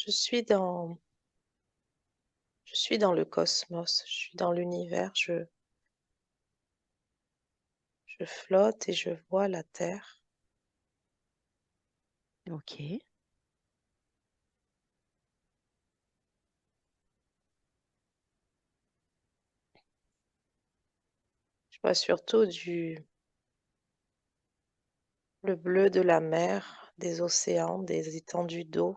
Je suis dans je suis dans le cosmos, je suis dans l'univers, je flotte et je vois la Terre. OK. Je vois surtout le bleu de la mer, des océans, des étendues d'eau.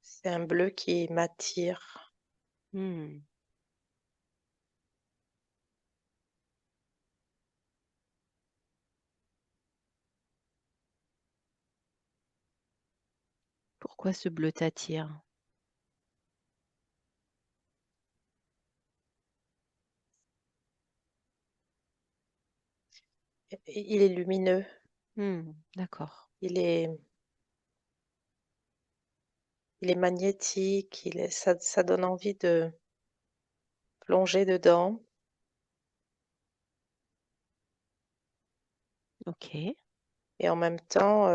C'est un bleu qui m'attire. Mmh. Pourquoi ce bleu t'attire? Il est lumineux, Mmh, d'accord. il est il est magnétique, ça donne envie de plonger dedans OK. et en même temps,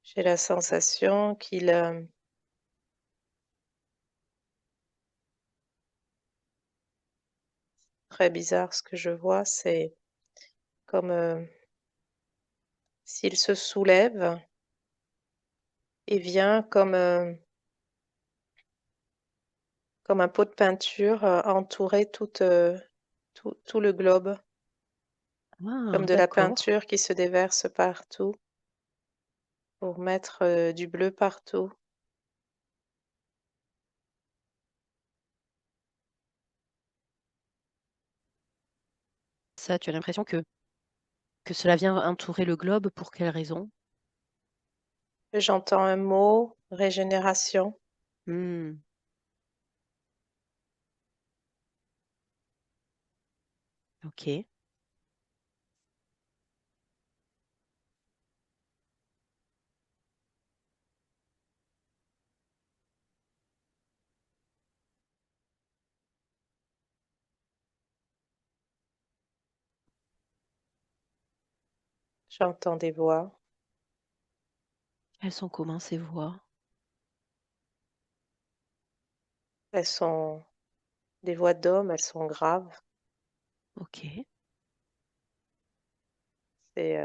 j'ai la sensation très bizarre ce que je vois, c'est comme, s'il se soulève et vient comme un pot de peinture, entourer tout le globe, Ah, comme de la d'accord. peinture qui se déverse partout pour mettre, du bleu partout. Ça, tu as l'impression que cela vient entourer le globe pour quelle raison? J'entends un mot: régénération. Mmh, OK. J'entends des voix. Elles sont comment ces voix? Elles sont des voix d'hommes, elles sont graves. OK. C'est,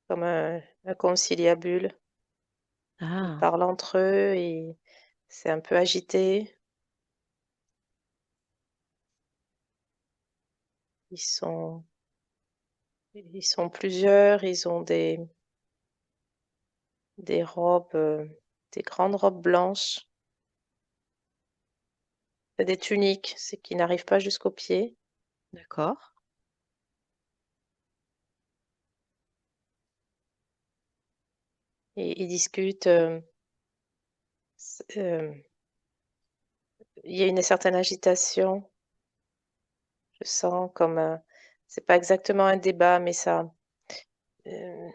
comme un conciliabule. Ils Ah, parlent entre eux et c'est un peu agité. Ils sont ils sont plusieurs, ils ont des robes, des grandes robes blanches, des tuniques, c'est qui n'arrivent pas jusqu'aux pieds d'accord. et ils discutent, il y a une certaine agitation, je sens comme, c'est pas exactement un débat, mais heu,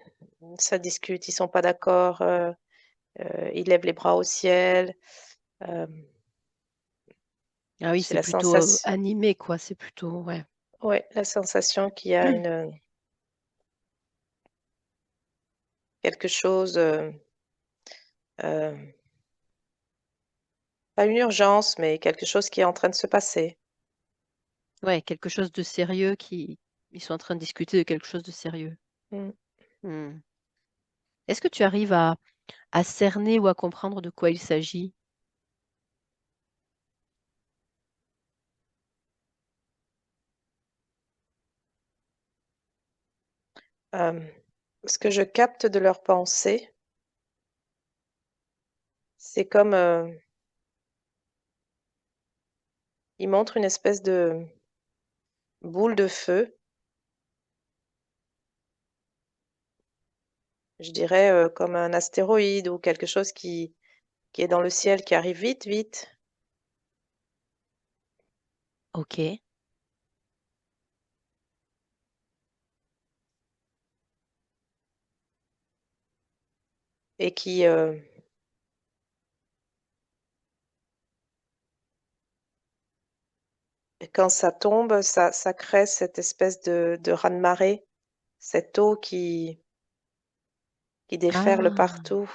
ça discute, ils sont pas d'accord, ils lèvent les bras au ciel, hem, Ah oui, j'ai c'est la plutôt, sensation animé quoi, c'est plutôt ouais. ouais, la sensation qu'il y a quelque chose, heu, pas une urgence, mais quelque chose qui est en train de se passer. Ouais, quelque chose de sérieux qui ils sont en train de discuter de quelque chose de sérieux. Mmh. Mmh. Est-ce que tu arrives à cerner ou à comprendre de quoi il s'agit? Hem, Ce que je capte de leurs pensées, c'est comme, ils montrent une espèce de boule de feu, je dirais, comme un astéroïde ou quelque chose qui est dans le ciel, qui arrive vite, vite OK. et quand ça tombe, ça crée cette espèce de raz-de-marée, cette eau qui déferle Ah, partout.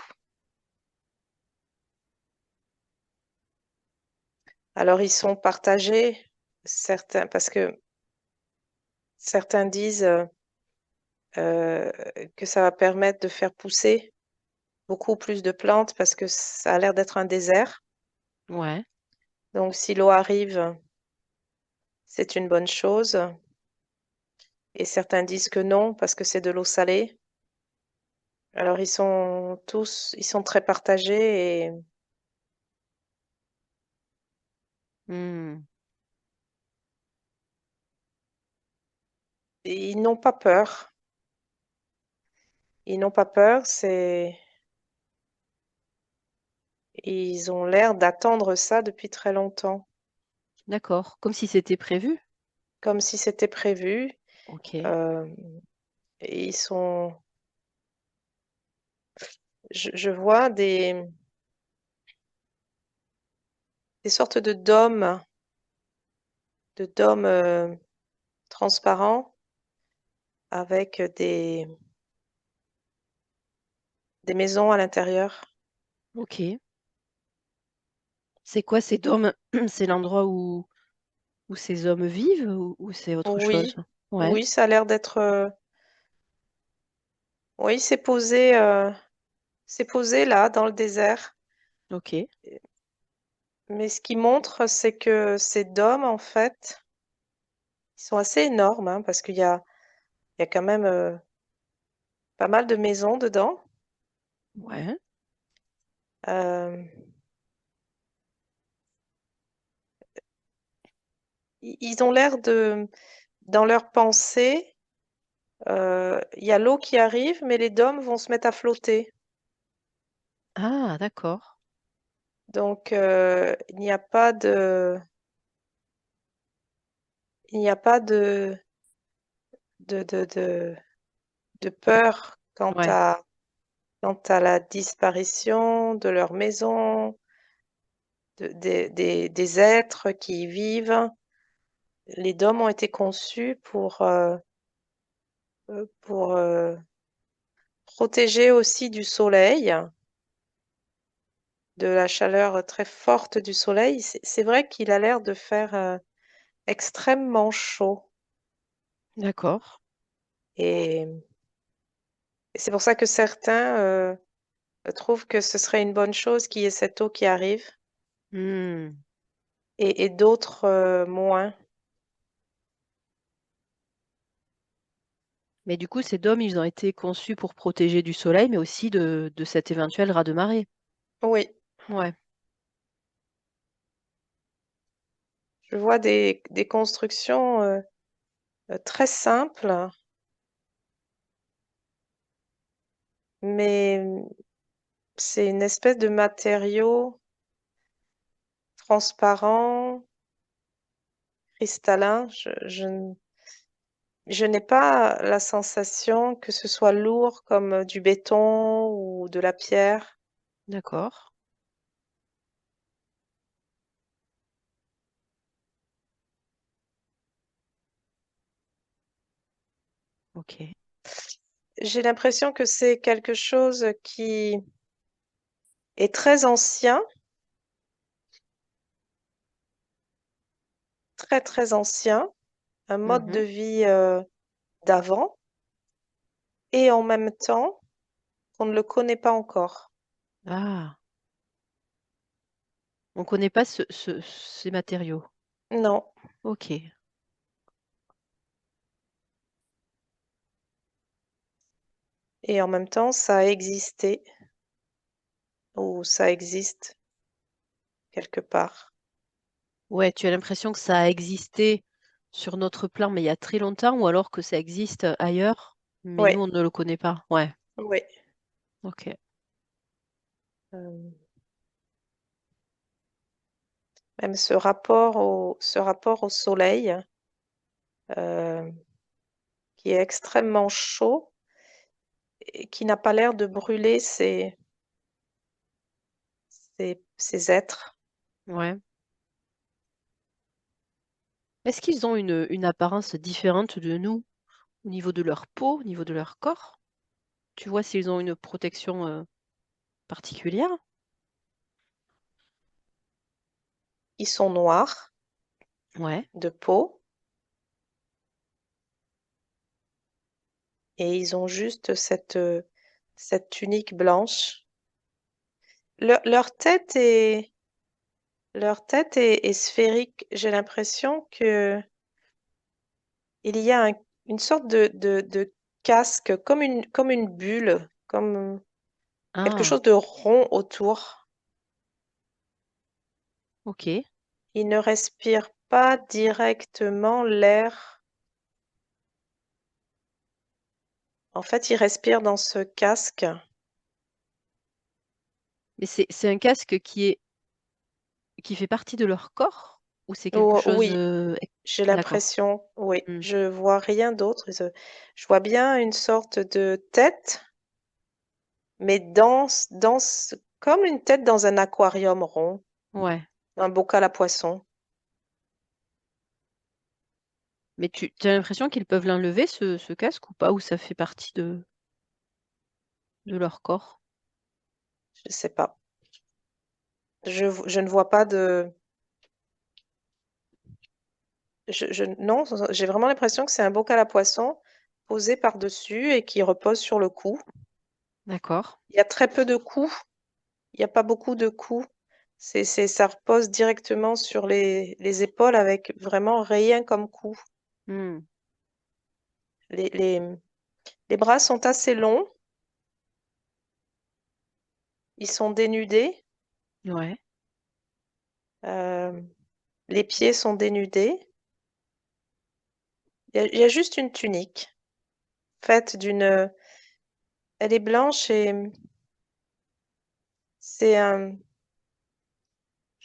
Alors ils sont partagés, certains, parce que certains disent euh, que ça va permettre de faire pousser beaucoup plus de plantes parce que ça a l'air d'être un désert. ouais, Donc si l'eau arrive, c'est une bonne chose. Et certains disent que non parce que c'est de l'eau salée. Alors ils sont très partagés hmm, et ils n'ont pas peur. Ils n'ont pas peur, ils ont l'air d'attendre ça depuis très longtemps, d'accord. Comme si c'était prévu. comme si c'était prévu. Ok, Euh, et je vois des sortes de dômes transparents avec des maisons à l'intérieur. ok. C'est quoi ces dômes? C'est l'endroit où ces hommes vivent ou c'est autre chose? Oui, Ouais, oui, ça a l'air d'être, oui, c'est posé là, dans le désert. ok, Mais ce qui montre, c'est que ces dômes, en fait, ils sont assez énormes, hein, parce il y a quand même pas mal de maisons dedans. ouais. Euh, ils ont l'air dans leur pensée, il y a l'eau qui arrive, mais les dômes vont se mettre à flotter. Ah, d'accord. Donc, il n'y a pas de, de, de, de peur Ouais, quant à la disparition de leur maison, des êtres qui y vivent. Les dômes ont été conçus pour protéger aussi du soleil, de la chaleur très forte du soleil. C'est vrai qu'il a l'air de faire extrêmement chaud. d'accord. Et c'est pour ça que certains trouvent que ce serait une bonne chose qu'il y ait cette eau qui arrive Hmm. et d'autres moins. Mais du coup, ces dômes, ils ont été conçus pour protéger du soleil, mais aussi de cet éventuel raz de marée. Oui, Ouais, je vois des constructions très simples, mais c'est une espèce de matériau transparent, cristallin. Je n'ai pas la sensation que ce soit lourd comme du béton ou de la pierre. d'accord. Ok. J'ai l'impression que c'est quelque chose qui est très ancien, très très ancien, un mode de Mhm. vie d'avant, et en même temps qu'on ne le connaît pas encore. Ah, on ne connaît pas ces matériaux. Non. Ok. Et en même temps, ça a existé, ou ça existe quelque part. Ouais, tu as l'impression que ça a existé sur notre plan, mais il y a très longtemps, ou alors que ça existe ailleurs, mais Oui, nous, on ne le connaît pas. Ouais, oui. ok. Euh, Même ce rapport au soleil, euh, qui est extrêmement chaud et qui n'a pas l'air de brûler ces êtres. Ouais. Est-ce qu'ils ont une apparence différente de nous au niveau de leur peau, au niveau de leur corps? Tu vois s'ils ont une protection particulière? Ils sont noirs Ouais. de peau et ils ont juste cette tunique blanche. Leur tête est sphérique. J'ai l'impression que il y a une sorte de casque, comme une bulle, comme quelque Ah, chose de rond autour. ok. Ils ne respirent pas directement l'air. En fait, ils respirent dans ce casque. Mais c'est un casque qui fait partie de leur corps ou c'est quelque Oh, chose... oui, j'ai D'accord. l'impression, oui, Hmm. je vois rien d'autre. Je vois bien une sorte de tête, mais comme une tête dans un aquarium rond, Ouais. un bocal à poisson. Mais tu as l'impression qu'ils peuvent l'enlever, ce casque, ou pas, ou ça fait partie de leur corps? Je sais pas. Je ne vois pas de. Non, j'ai vraiment l'impression que c'est un bocal à poisson posé par-dessus et qui repose sur le cou. D'accord. Il y a très peu de cou. Il n'y a pas beaucoup de cou. Ça repose directement sur les épaules avec vraiment rien comme cou. Hmm. Les, les, les bras sont assez longs. Ils sont dénudés. Ouais. euh, les pieds sont dénudés. Il y a juste une tunique faite d'une. Elle est blanche et c'est un.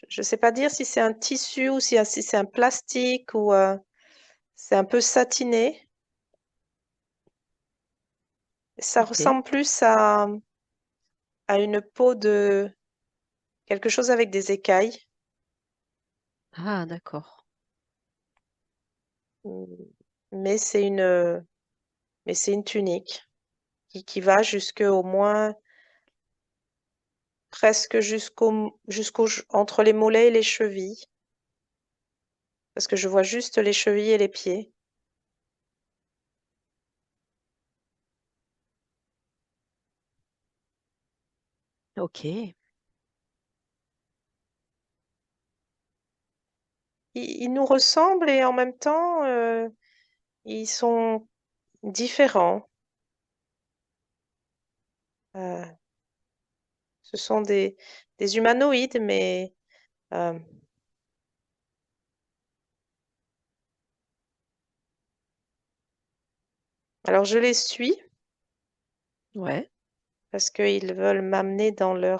Je ne sais pas dire si c'est un tissu ou si c'est un plastique ou c'est un peu satiné. Ça Ok. ressemble plus à une peau de quelque chose avec des écailles. Ah, d'accord. Mm, Mais c'est une tunique qui va jusque au moins presque entre les mollets et les chevilles, parce que je vois juste les chevilles et les pieds. Ok. Ils nous ressemblent et en même temps, ils sont différents. Euh, Ce sont des humanoïdes, mais euh, alors je les suis Ouais. parce qu'ils veulent m'amener dans la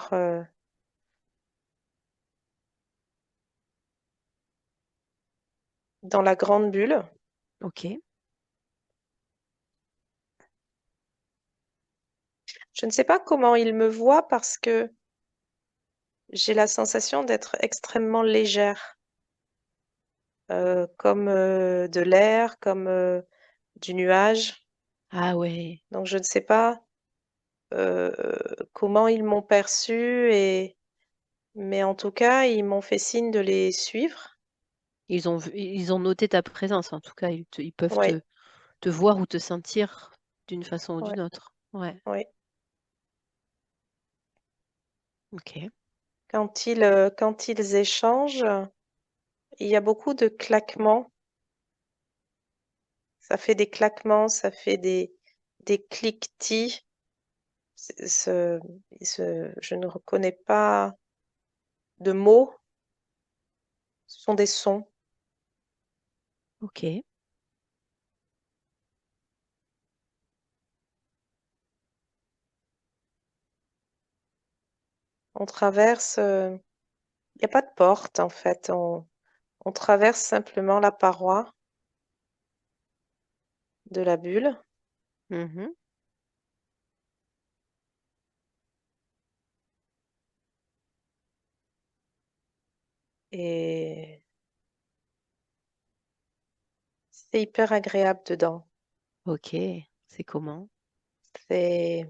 grande bulle. Ok. Je ne sais pas comment ils me voient parce que j'ai la sensation d'être extrêmement légère, comme de l'air, comme du nuage. Ah ouais. Donc je ne sais pas euh, comment ils m'ont perçu mais en tout cas, ils m'ont fait signe de les suivre. Ils ont noté ta présence, en tout cas, ils peuvent Oui, te voir ou te sentir d'une façon ou oui, d'une autre. Ouais. oui. Ok. Quand ils échangent, il y a beaucoup de claquements. Ça fait des claquements, ça fait des cliquetis. C'est- Ce, je ne reconnais pas de mots, ce sont des sons. Ok. On traverse, il n'y a pas de porte en fait, on traverse simplement la paroi de la bulle Mhm. et c'est hyper agréable dedans. Ok, c'est comment? C'est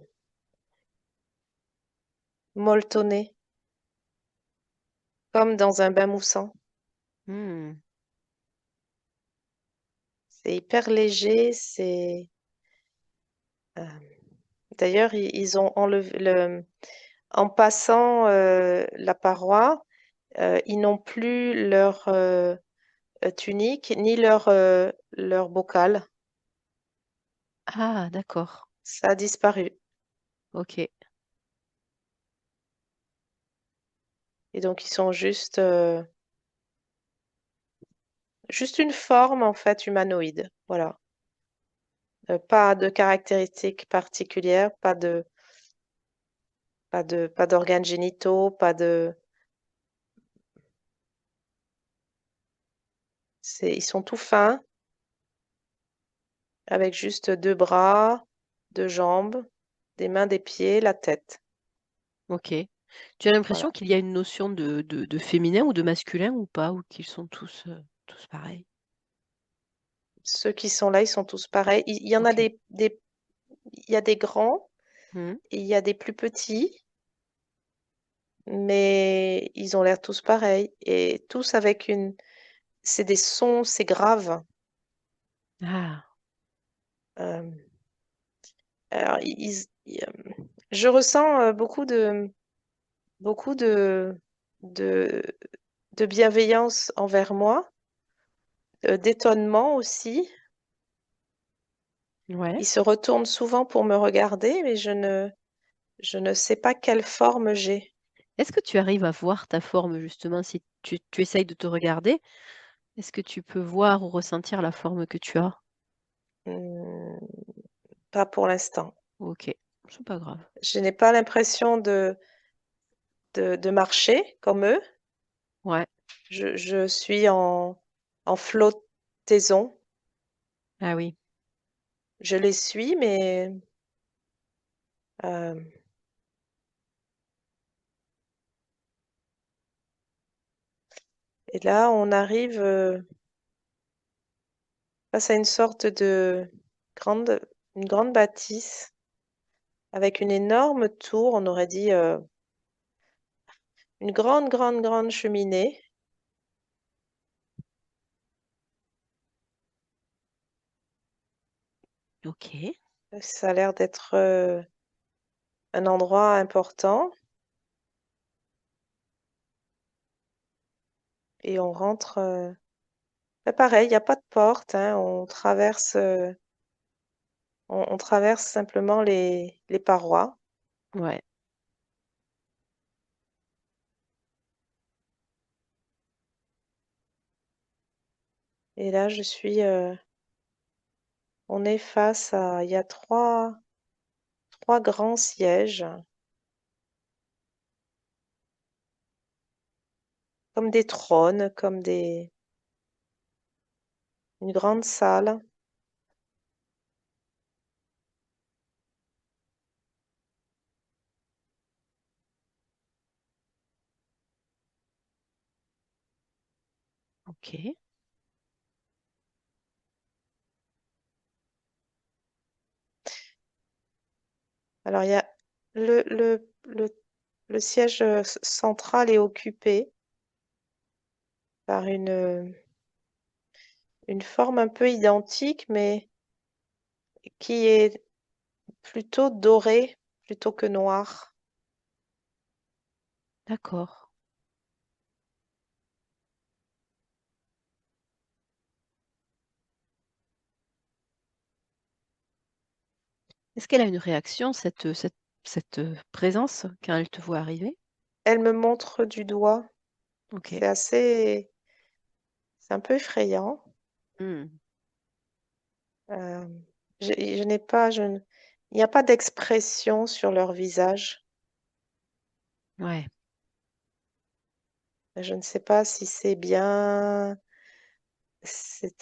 molletonné, comme dans un bain moussant. Hmm. C'est hyper léger, euh, d'ailleurs, ils ont enlevé en passant la paroi, ils n'ont plus leur tunique ni leur bocal. Ah, d'accord. Ça a disparu. Ok, Et donc, ils sont juste une forme, en fait, humanoïde. Voilà. Pas de caractéristiques particulières, pas d'organes génitaux, ils sont tout fins, avec juste deux bras, deux jambes, des mains, des pieds, la tête. ok. Tu as l'impression Voilà. qu'il y a une notion de féminin ou de masculin ou pas, ou qu'ils sont tous pareils? Ceux qui sont là, ils sont tous pareils. Il y en a Ok. il y a des grands Hmm. et il y a des plus petits, mais ils ont l'air tous pareils et tous avec c'est des sons, c'est grave. Ah, Euh, alors, je ressens beaucoup de, de bienveillance envers moi, d'étonnement aussi. ouais. Ils se retournent souvent pour me regarder, mais je ne sais pas quelle forme j'ai. Est-ce que tu arrives à voir ta forme justement si tu essayes de te regarder? Est-ce que tu peux voir ou ressentir la forme que tu as? Hmm, pas pour l'instant. Ok, c'est pas grave. Je n'ai pas l'impression de marcher comme eux. Ouais. Je suis en flottaison. Ah oui. Je les suis, mais euh, et là, on arrive face à une sorte de grande, une grande bâtisse avec une énorme tour, on aurait dit une grande, grande, grande cheminée. Ok. Ça a l'air d'être un endroit important et on rentre. Bah, pareil, il n'y a pas de porte, hein, on traverse simplement les parois. Ouais. Et là, on est face à, il y a trois grands sièges, comme des trônes, une grande salle. Ok. Alors, il y a le siège central est occupé par une forme un peu identique, mais qui est plutôt dorée plutôt que noire. D'accord. Est-ce qu'elle a une réaction, cette présence, quand elle te voit arriver? Elle me montre du doigt. Ok. C'est un peu effrayant. Hmm. Euh, je n'ai pas, il n'y a pas d'expression sur leur visage. Ouais. Je ne sais pas si c'est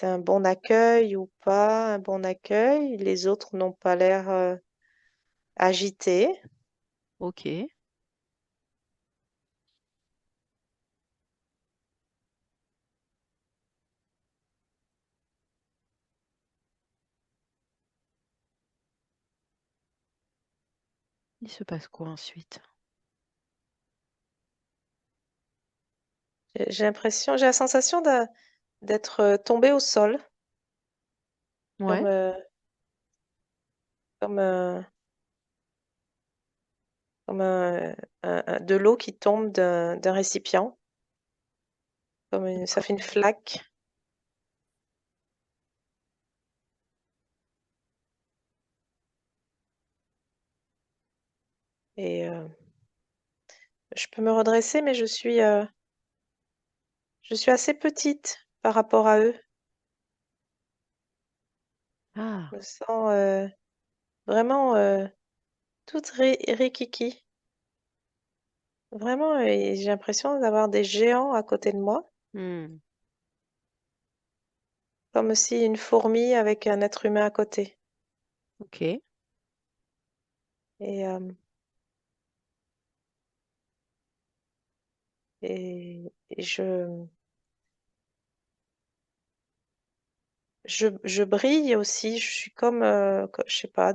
un bon accueil ou pas un bon accueil. Les autres n'ont pas l'air agités. Ok. Il se passe quoi ensuite? J'ai la sensation d'être tombée au sol, comme, Ouais, comme, comme de l'eau qui tombe d'un récipient, ça fait une d'accord. flaque. Et je peux me redresser, mais je suis assez petite par rapport à eux. Je Ah, me sens, vraiment, toute rikiki. Vraiment, et j'ai l'impression d'avoir des géants à côté de moi, mmh, comme si une fourmi avec un être humain à côté. OK. Et et je brille aussi, je suis comme, je sais pas,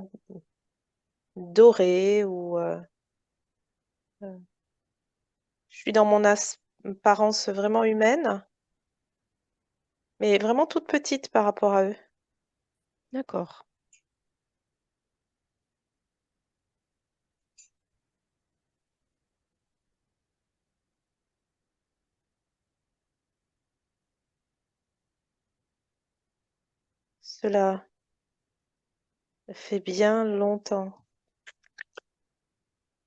dorée ou je suis dans mon apparence vraiment humaine, mais vraiment toute petite par rapport à eux. D'accord. Cela fait bien longtemps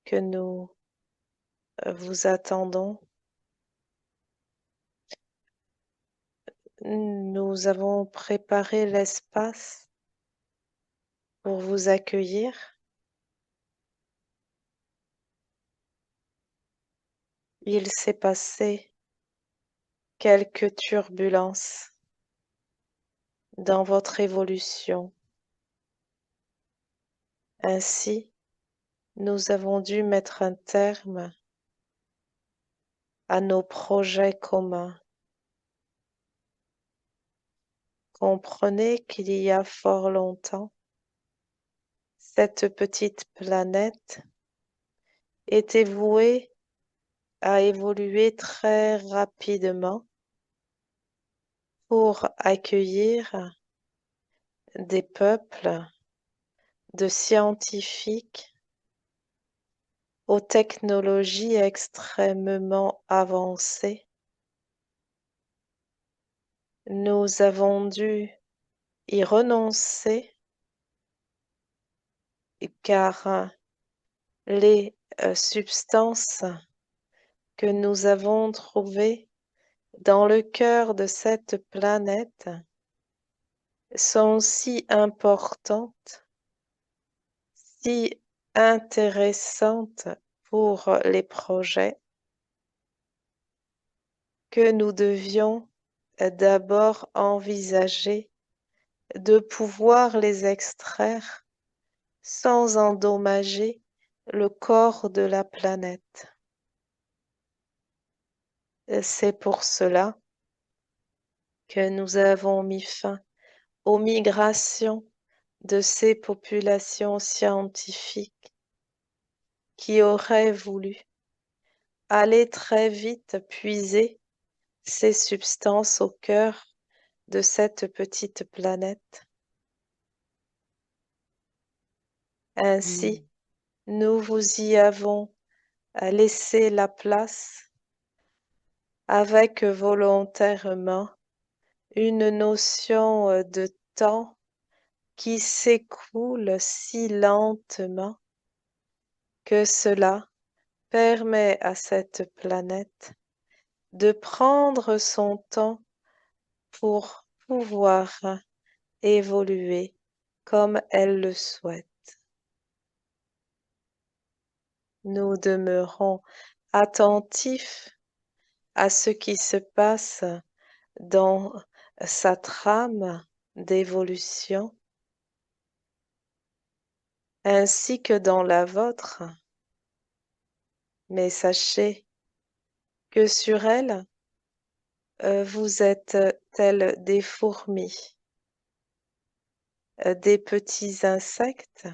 que nous, vous attendons. Nous avons préparé l'espace pour vous accueillir. Il s'est passé quelques turbulences dans votre évolution. Ainsi, nous avons dû mettre un terme à nos projets communs. Comprenez qu'il y a fort longtemps, cette petite planète était vouée à évoluer très rapidement pour accueillir des peuples de scientifiques aux technologies extrêmement avancées. Nous avons dû y renoncer car les substances que nous avons trouvées dans le cœur de cette planète sont si importantes, si intéressantes pour les projets que nous devions d'abord envisager de pouvoir les extraire sans endommager le corps de la planète. C'est pour cela que nous avons mis fin aux migrations de ces populations scientifiques qui auraient voulu aller très vite puiser ces substances au cœur de cette petite planète. Mmh, Ainsi, nous vous y avons laissé la place avec volontairement une notion de temps qui s'écoule si lentement que cela permet à cette planète de prendre son temps pour pouvoir évoluer comme elle le souhaite. Nous demeurons attentifs à ce qui se passe dans sa trame d'évolution ainsi que dans la vôtre, mais sachez que sur elle, vous êtes tels des fourmis, des petits insectes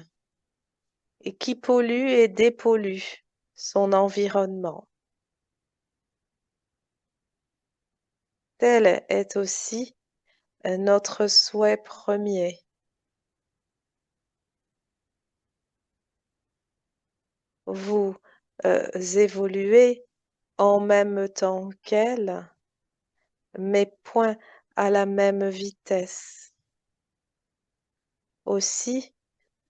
et qui pollue et dépollue son environnement. Tel est aussi notre souhait premier. Vous évoluez en même temps qu'elle, mais point à la même vitesse. Aussi,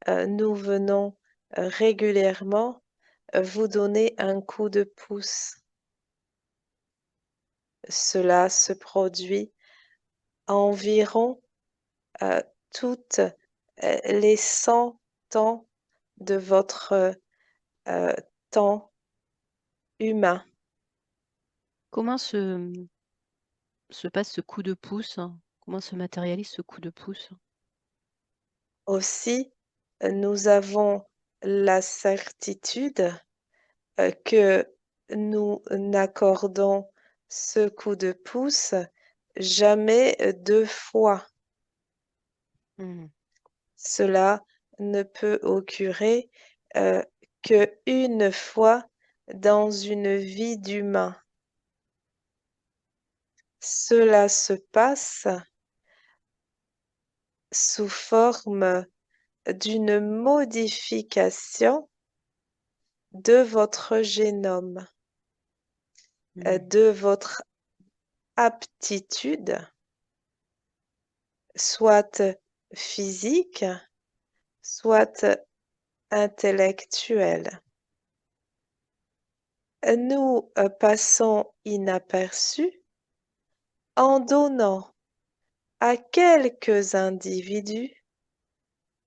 nous venons régulièrement vous donner un coup de pouce. Cela se produit environ toutes les 100 ans de votre temps humain. Comment se passe ce coup de pouce? Comment se matérialise ce coup de pouce? Aussi, nous avons la certitude que nous n'accordons ce coup de pouce jamais 2 fois. Mmh. Cela ne peut occurrer qu'1 fois dans une vie d'humain. Cela se passe sous forme d'une modification de votre génome, Mmh. de votre aptitude, soit physique, soit intellectuelle. Nous passons inaperçus en donnant à quelques individus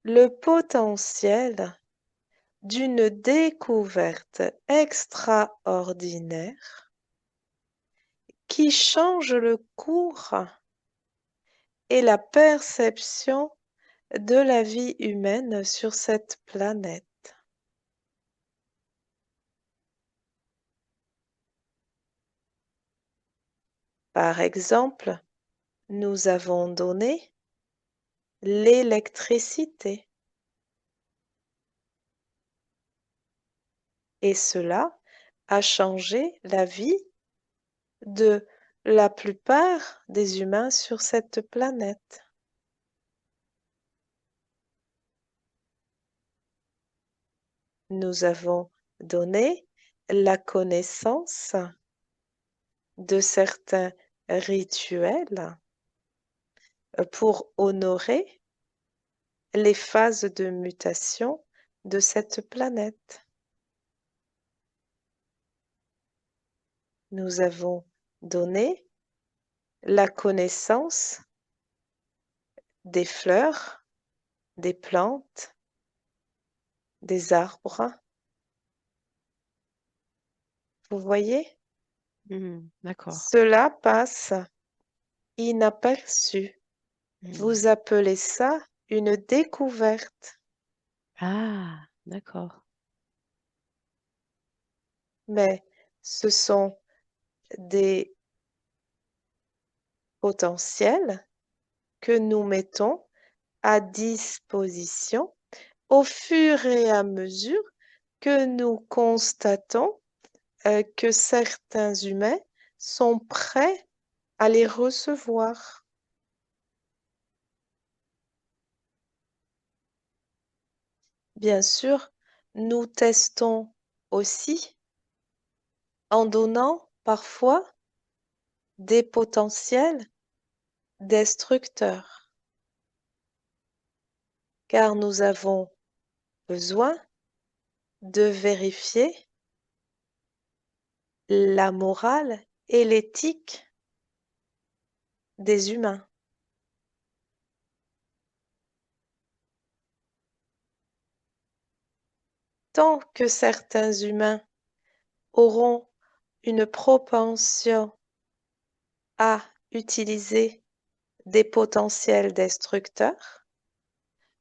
le potentiel d'une découverte extraordinaire qui change le cours et la perception de la vie humaine sur cette planète. Par exemple, nous avons donné l'électricité et cela a changé la vie de la plupart des humains sur cette planète. Nous avons donné la connaissance de certains rituels pour honorer les phases de mutation de cette planète. Nous avons donné la connaissance des fleurs, des plantes, des arbres. Vous voyez? Mmh. D'accord. Cela passe inaperçu. Mmh. Vous appelez ça une découverte, Ah! D'accord. mais ce sont des potentiels que nous mettons à disposition au fur et à mesure que nous constatons que certains humains sont prêts à les recevoir. Bien sûr, nous testons aussi en donnant parfois des potentiels destructeurs, car nous avons besoin de vérifier la morale et l'éthique des humains. Tant que certains humains auront une propension à utiliser des potentiels destructeurs,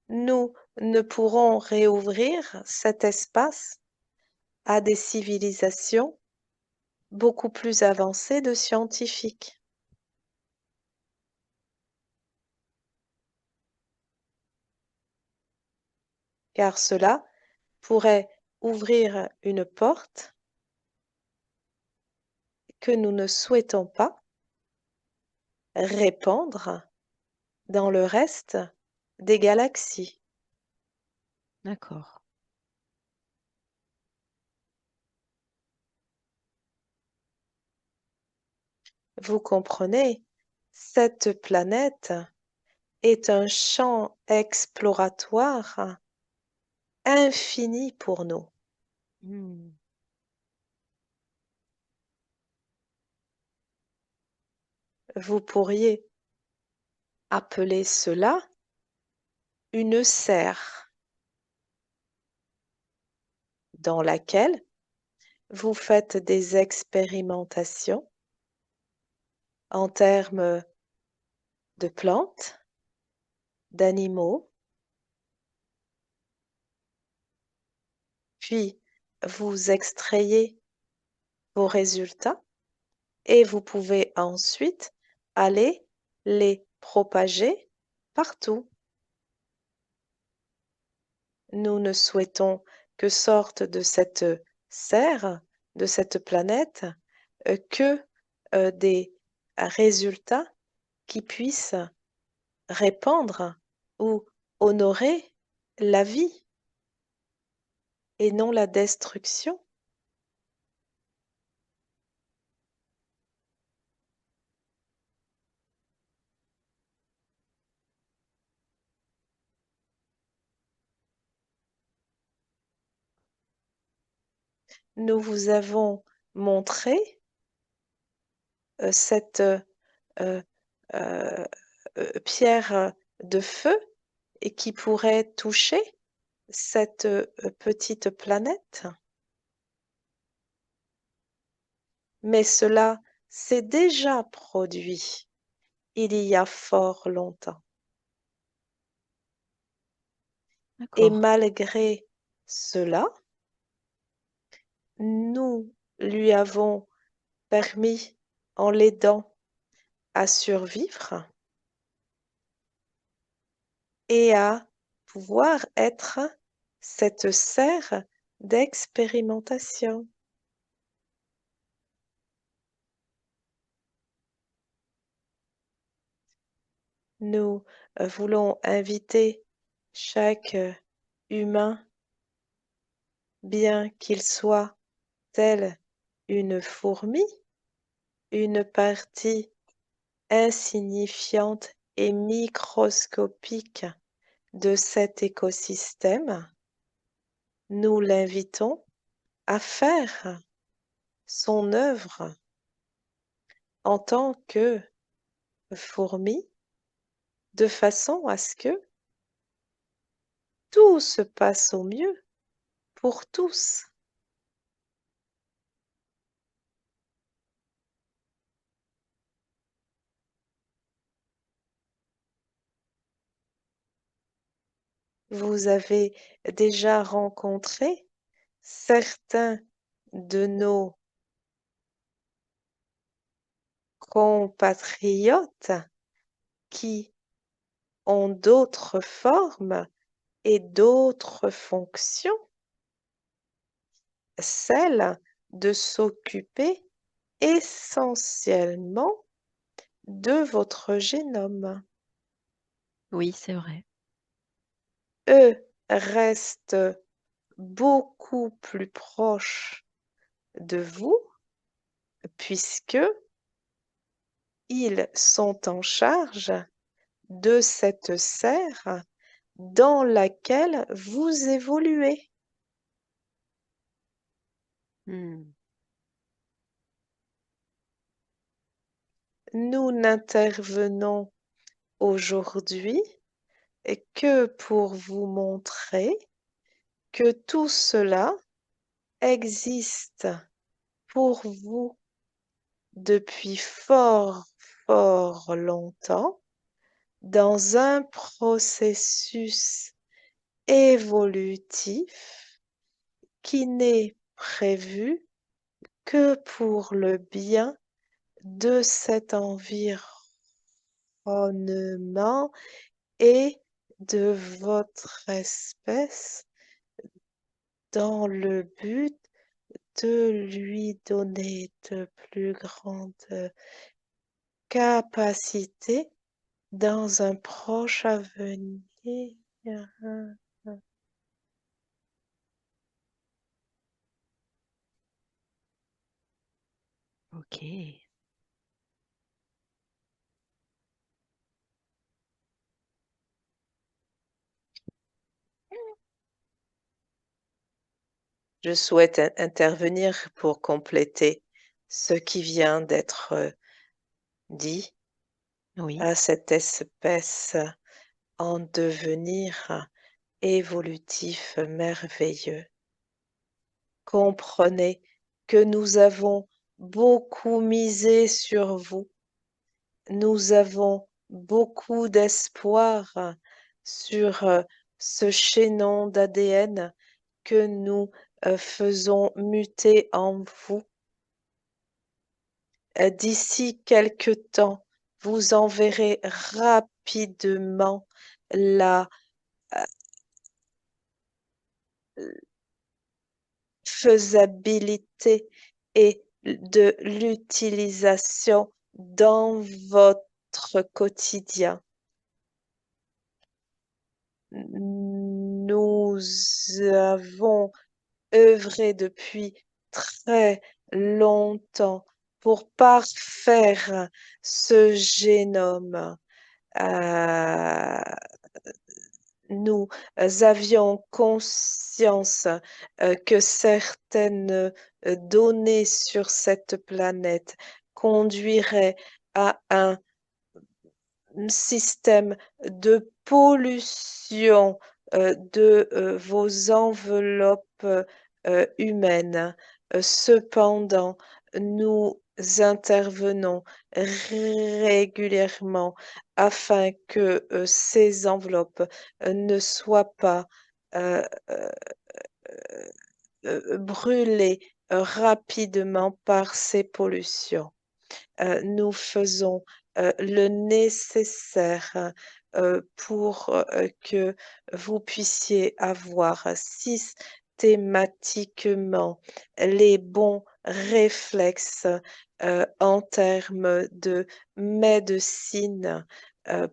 nous ne pourrons réouvrir cet espace à des civilisations beaucoup plus avancées de scientifiques. Car cela pourrait ouvrir une porte que nous ne souhaitons pas répandre dans le reste des galaxies. D'accord. Vous comprenez? Cette planète est un champ exploratoire infini pour nous. Mmh. Vous pourriez appeler cela une serre dans laquelle vous faites des expérimentations en termes de plantes, d'animaux, puis vous extrayez vos résultats et vous pouvez ensuite aller les propager partout. Nous ne souhaitons que sorte de cette serre, de cette planète, que des résultats qui puissent répandre ou honorer la vie et non la destruction. Nous vous avons montré cette euh, euh, pierre de feu et qui pourrait toucher cette petite planète. Mais cela s'est déjà produit il y a fort longtemps. Et D'accord. malgré cela, nous lui avons permis, en l'aidant à survivre et à pouvoir être cette serre d'expérimentation. Nous voulons inviter chaque humain, bien qu'il soit tel une fourmi, une partie insignifiante et microscopique de cet écosystème, nous l'invitons à faire son œuvre en tant que fourmi, de façon à ce que tout se passe au mieux pour tous. Vous avez déjà rencontré certains de nos compatriotes qui ont d'autres formes et d'autres fonctions, celle de s'occuper essentiellement de votre génome. Oui, c'est vrai. Eux restent beaucoup plus proches de vous puisque ils sont en charge de cette serre dans laquelle vous évoluez. Mmh. Nous n'intervenons aujourd'hui que pour vous montrer que tout cela existe pour vous depuis fort, fort longtemps dans un processus évolutif qui n'est prévu que pour le bien de cet environnement et de votre espèce dans le but de lui donner de plus grandes capacités dans un proche avenir. Ok. Je souhaite intervenir pour compléter ce qui vient d'être dit Oui. à cette espèce en devenir évolutif merveilleux. Comprenez que nous avons beaucoup misé sur vous. Nous avons beaucoup d'espoir sur ce chaînon d'ADN que nous faisons muter en vous. D'ici quelque temps, vous en verrez rapidement la faisabilité et de l'utilisation dans votre quotidien. Nous avons œuvré depuis très longtemps pour parfaire ce génome. Euh, Nous avions conscience que certaines données sur cette planète conduiraient à un système de pollution de vos enveloppes humaines. Cependant, nous intervenons régulièrement afin que ces enveloppes ne soient pas euh, euh, brûlées rapidement par ces pollutions. Nous faisons le nécessaire pour que vous puissiez avoir systématiquement les bons réflexes en termes de médecine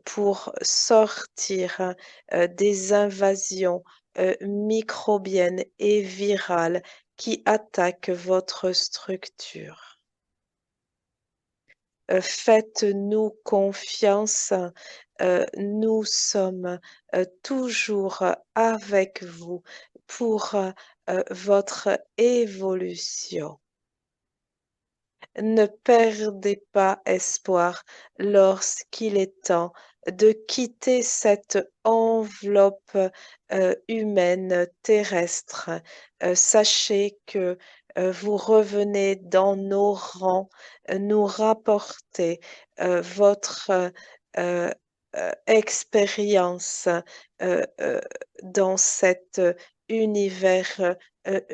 pour sortir des invasions microbiennes et virales qui attaquent votre structure. Faites-nous confiance. Nous sommes toujours avec vous pour votre évolution. Ne perdez pas espoir lorsqu'il est temps de quitter cette enveloppe humaine terrestre. Sachez que vous revenez dans nos rangs, nous rapporter votre euh, expérience euh, dans cet univers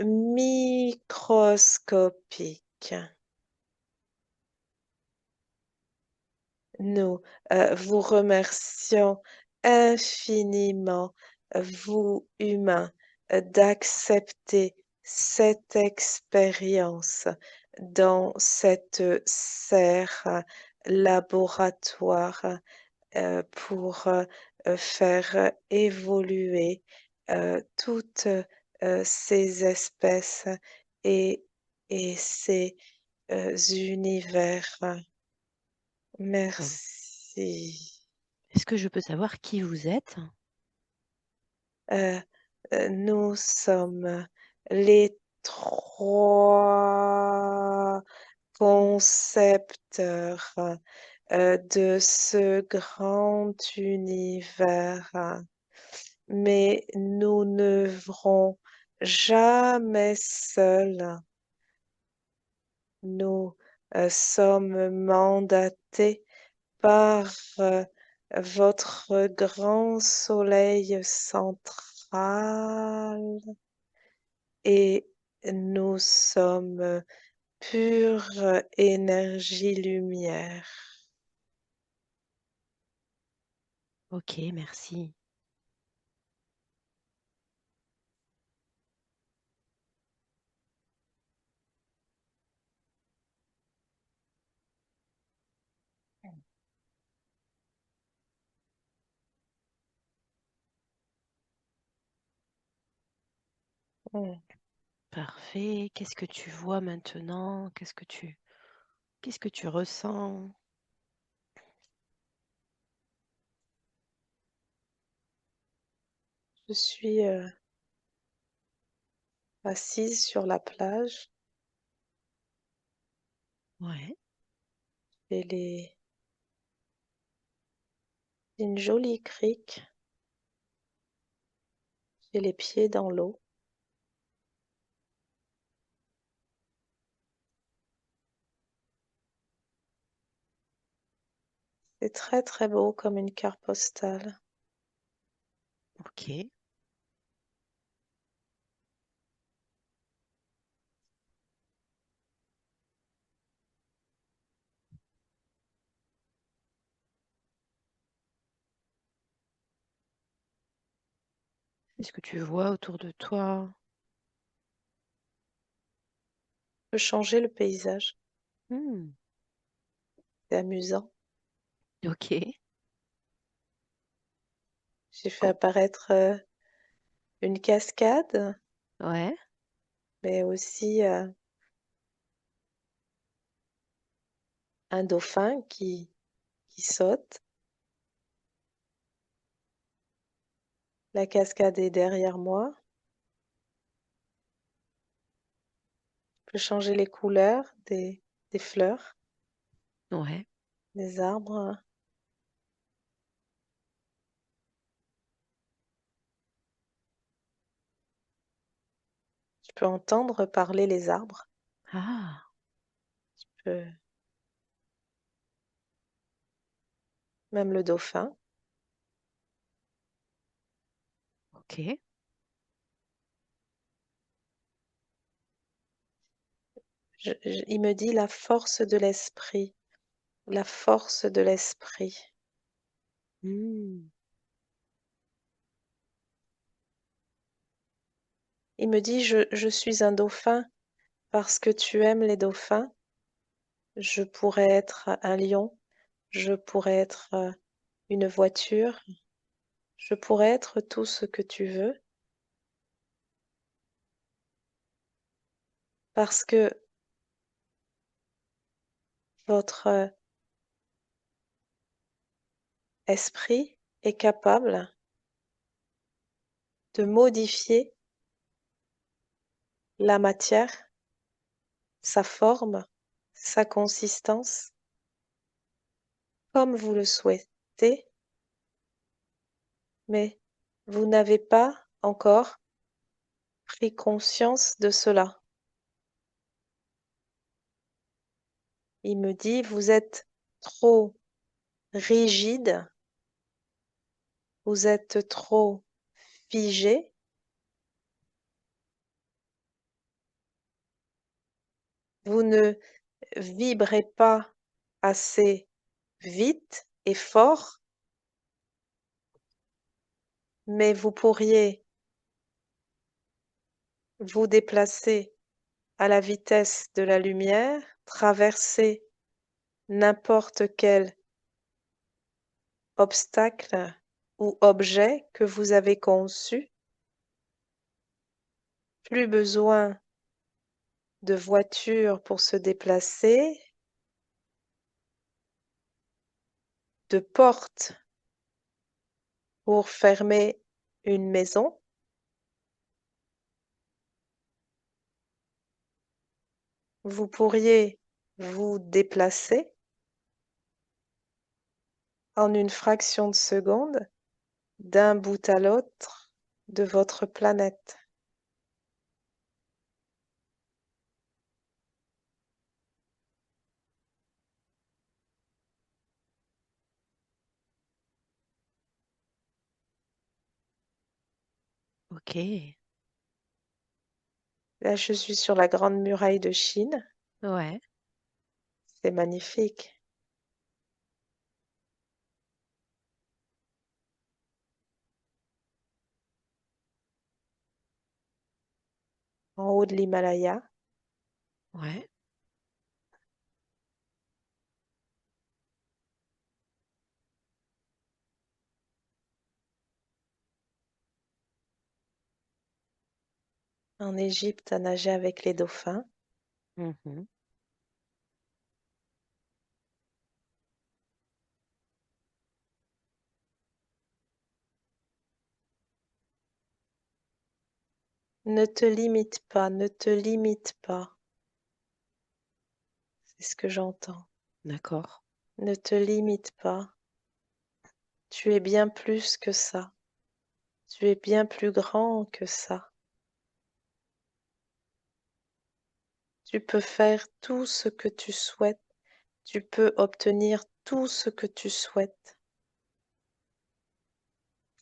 microscopique. Nous vous remercions infiniment, vous humains, d'accepter cette expérience dans cette serre laboratoire pour faire évoluer toutes ces espèces et, et ces univers. Euh, Merci. Est-ce que je peux savoir qui vous êtes? Euh, Nous sommes les trois concepteurs de ce grand univers, mais nous n'œuvrons jamais seuls. Nous sommes mandatés par votre grand soleil central et nous sommes pure énergie lumière. Ok, merci. Mmh. Parfait. Qu'est-ce que tu vois maintenant? Qu'est-ce que tu ressens? Je suis assise sur la plage Ouais. et une jolie crique. J'ai les pieds dans l'eau. C'est très très beau comme une carte postale. Ok. Qu'est-ce que tu vois autour de toi? Peut changer le paysage. Hmm. C'est amusant. Ok. J'ai fait Co- apparaître une cascade, Ouais. mais aussi un dauphin qui saute. La cascade est derrière moi. Je peux changer les couleurs des fleurs, Ouais. des arbres. Je peux entendre parler les arbres. Ah. Je même le dauphin. Ok. Il me dit la force de l'esprit, la force de l'esprit. Hmm. Il me dit je suis un dauphin parce que tu aimes les dauphins. Je pourrais être un lion, je pourrais être une voiture, je pourrais être tout ce que tu veux parce que votre esprit est capable de modifier la matière, sa forme, sa consistance, comme vous le souhaitez, mais vous n'avez pas encore pris conscience de cela. Il me dit, vous êtes trop rigide, vous êtes trop figé, vous ne vibrez pas assez vite et fort, mais vous pourriez vous déplacer à la vitesse de la lumière, traverser n'importe quel obstacle ou objet que vous avez conçu. Plus besoin de voiture pour se déplacer, de porte pour fermer une maison. Vous pourriez vous déplacer en une fraction de seconde d'un bout à l'autre de votre planète. Ok. Là, je suis sur la grande muraille de Chine. Ouais. C'est magnifique. En haut de l'Himalaya. Ouais. en Égypte à nager avec les dauphins. Mmh. Ne te limite pas, ne te limite pas. C'est ce que j'entends. D'accord. Ne te limite pas. Tu es bien plus que ça. Tu es bien plus grand que ça. Tu peux faire tout ce que tu souhaites. Tu peux obtenir tout ce que tu souhaites.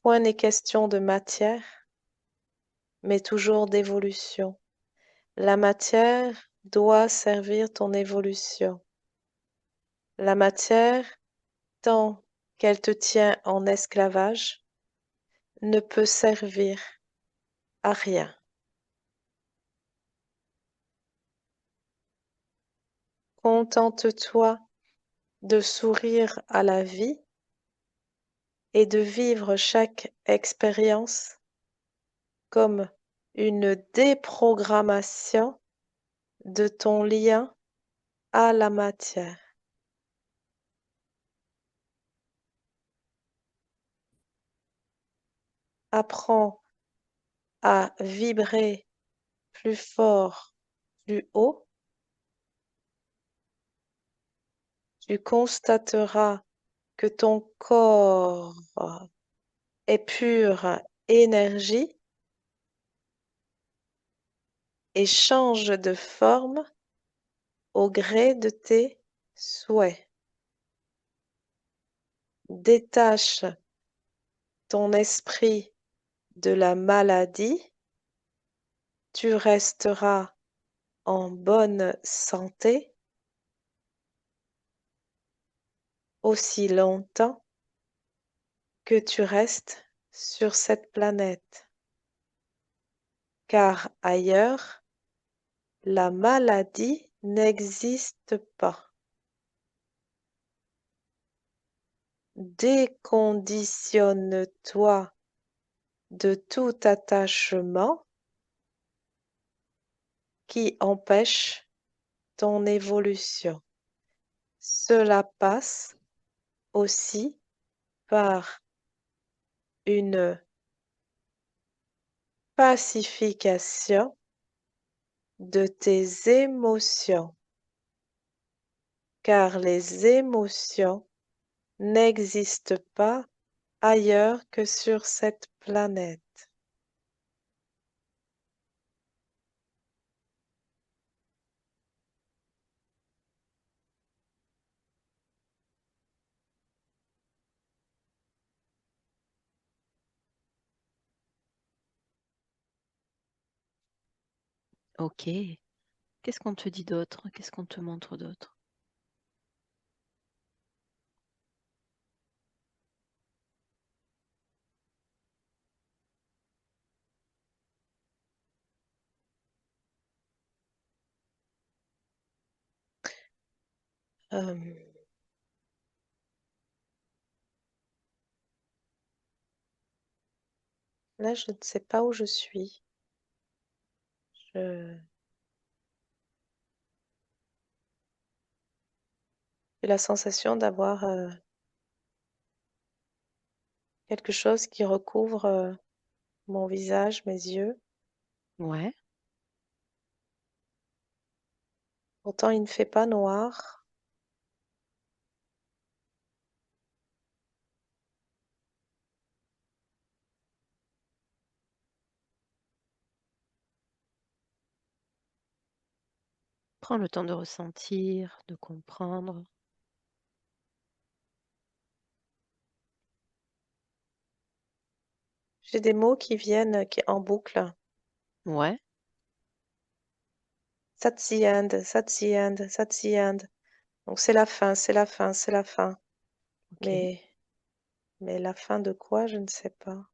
Point n'est question de matière, mais toujours d'évolution. La matière doit servir ton évolution. La matière, tant qu'elle te tient en esclavage, ne peut servir à rien. Contente-toi de sourire à la vie et de vivre chaque expérience comme une déprogrammation de ton lien à la matière. Apprends à vibrer plus fort, plus haut. Tu constateras que ton corps est pure énergie et change de forme au gré de tes souhaits. Détache ton esprit de la maladie, tu resteras en bonne santé aussi longtemps que tu restes sur cette planète, car ailleurs, la maladie n'existe pas. Déconditionne-toi de tout attachement qui empêche ton évolution. Cela passe aussi par une pacification de tes émotions, car les émotions n'existent pas ailleurs que sur cette planète. OK. Qu'est-ce qu'on te dit d'autre? Qu'est-ce qu'on te montre d'autre? Euh, Là, je ne sais pas où je suis. J'ai la sensation d'avoir quelque chose qui recouvre mon visage, mes yeux. Ouais. Pourtant, il ne fait pas noir. Prends le temps de ressentir, de comprendre. J'ai des mots qui viennent en boucle. Ouais. Satsy-end, satsy-end, satsy-end. Donc c'est la fin, c'est la fin, c'est la fin. OK. Mais, mais la fin de quoi, je ne sais pas.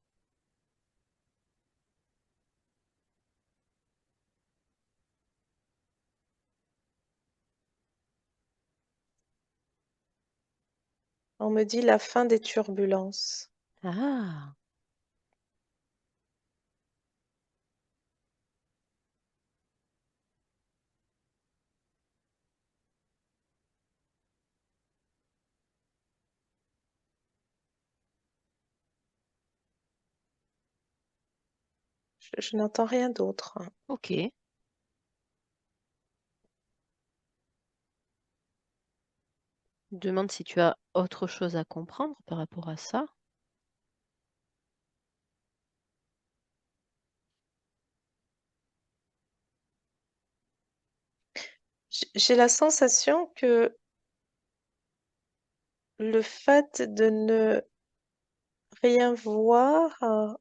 On me dit la fin des turbulences. Ah! Je n'entends rien d'autre. Ok. Je me demande si tu as autre chose à comprendre par rapport à ça. J'ai la sensation que le fait de ne rien voir,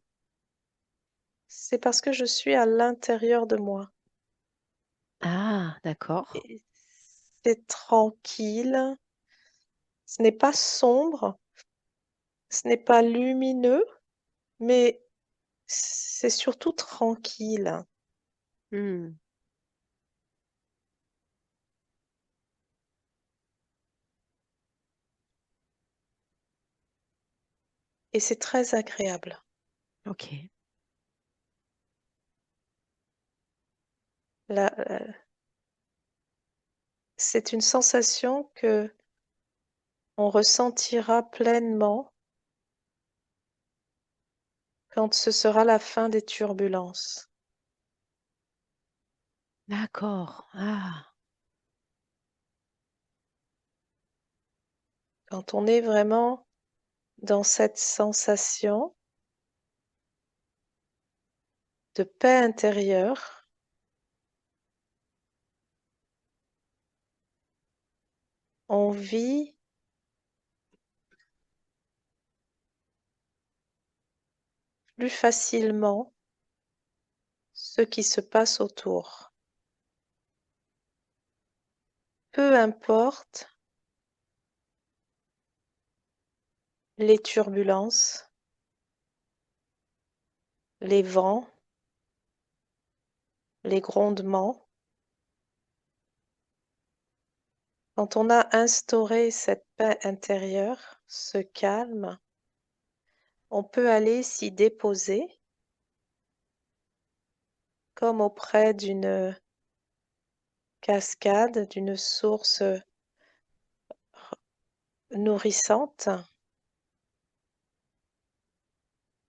c'est parce que je suis à l'intérieur de moi. Ah, d'accord. Et c'est tranquille, ce n'est pas sombre, ce n'est pas lumineux, mais c'est surtout tranquille. Hmm, Et c'est très agréable. ok. C'est une sensation que on ressentira pleinement quand ce sera la fin des turbulences. D'accord. Ah, Quand on est vraiment dans cette sensation de paix intérieure, on vit plus facilement ce qui se passe autour. Peu importe les turbulences, les vents, les grondements. Quand on a instauré cette paix intérieure, ce calme, on peut aller s'y déposer comme auprès d'une cascade, d'une source nourrissante.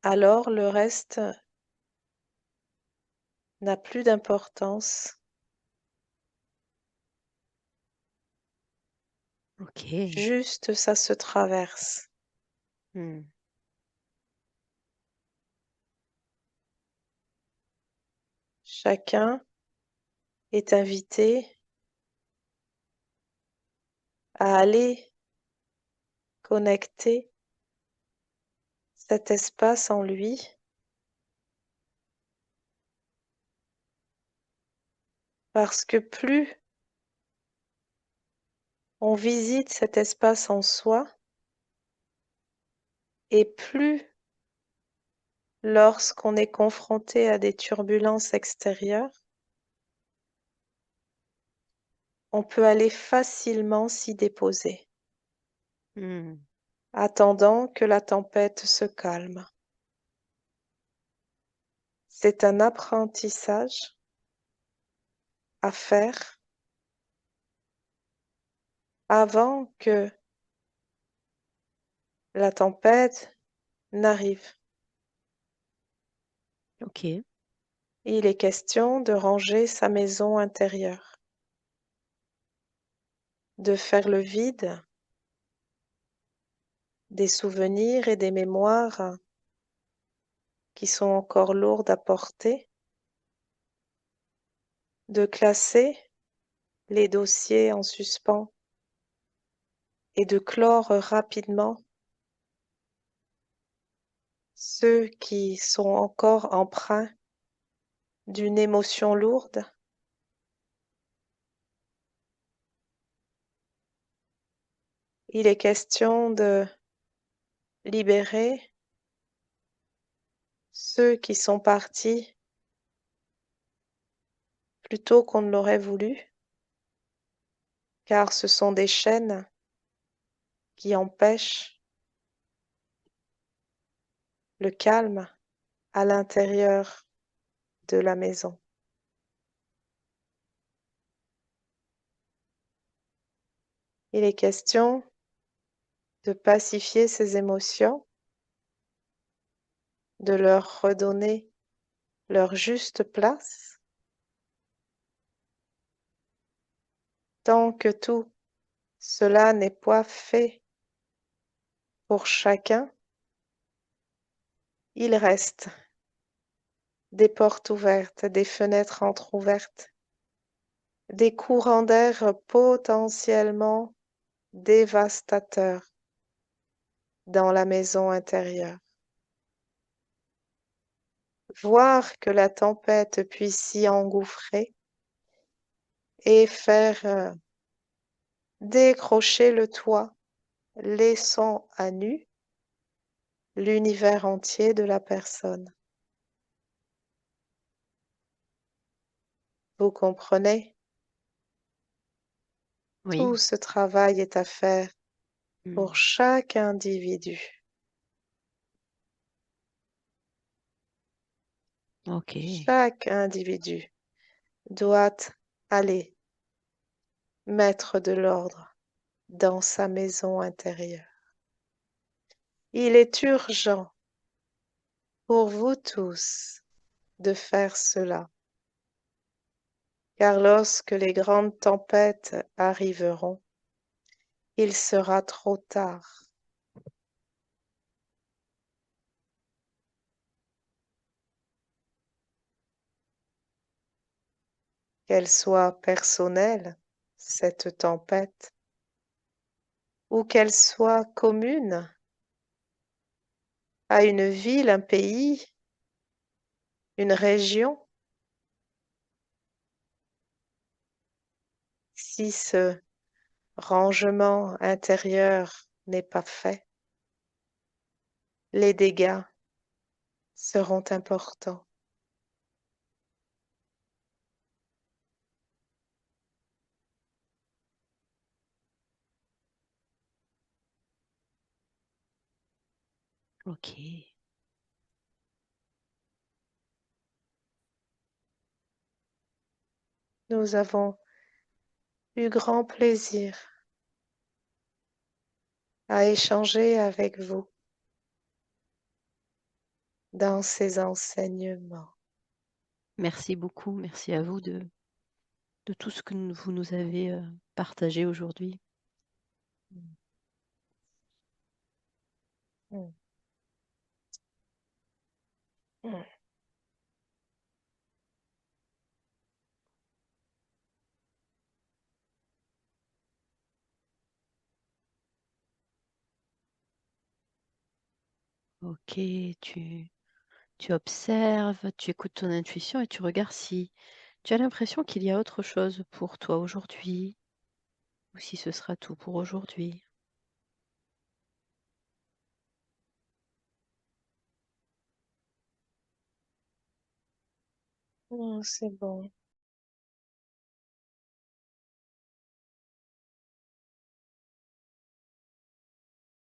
Alors le reste n'a plus d'importance, ok. juste ça se traverse. Hmm, Chacun est invité à aller connecter cet espace en lui, parce que plus on visite cet espace en soi, et plus lorsqu'on est confronté à des turbulences extérieures, on peut aller facilement s'y déposer, hmm. attendant que la tempête se calme. C'est un apprentissage à faire avant que la tempête n'arrive. Ok. Il est question de ranger sa maison intérieure, de faire le vide des souvenirs et des mémoires qui sont encore lourdes à porter, de classer les dossiers en suspens et de clore rapidement ceux qui sont encore empreints d'une émotion lourde. Il est question de libérer ceux qui sont partis plus tôt qu'on ne l'aurait voulu, car ce sont des chaînes qui empêchent le calme à l'intérieur de la maison. Il est question de pacifier ces émotions, de leur redonner leur juste place, tant que tout cela n'est pas fait pour chacun, il reste des portes ouvertes, des fenêtres entr'ouvertes, des courants d'air potentiellement dévastateurs dans la maison intérieure. Voir que la tempête puisse s'y engouffrer et faire décrocher le toit, laissant à nu l'univers entier de la personne. Vous comprenez? Oui. Tout ce travail est à faire pour Mm. chaque individu. Ok. Chaque individu doit aller mettre de l'ordre dans sa maison intérieure. Il est urgent pour vous tous de faire cela, car lorsque les grandes tempêtes arriveront, il sera trop tard. Qu'elle soit personnelle, cette tempête, ou qu'elle soit commune à une ville, un pays, une région, si ce rangement intérieur n'est pas fait, les dégâts seront importants. Ok. Nous avons eu grand plaisir à échanger avec vous dans ces enseignements. Merci beaucoup. Merci à vous de tout ce que vous nous avez partagé aujourd'hui. Mm, mm. Ok, tu observes, tu écoutes ton intuition et tu regardes si tu as l'impression qu'il y a autre chose pour toi aujourd'hui ou si ce sera tout pour aujourd'hui. C'est bon.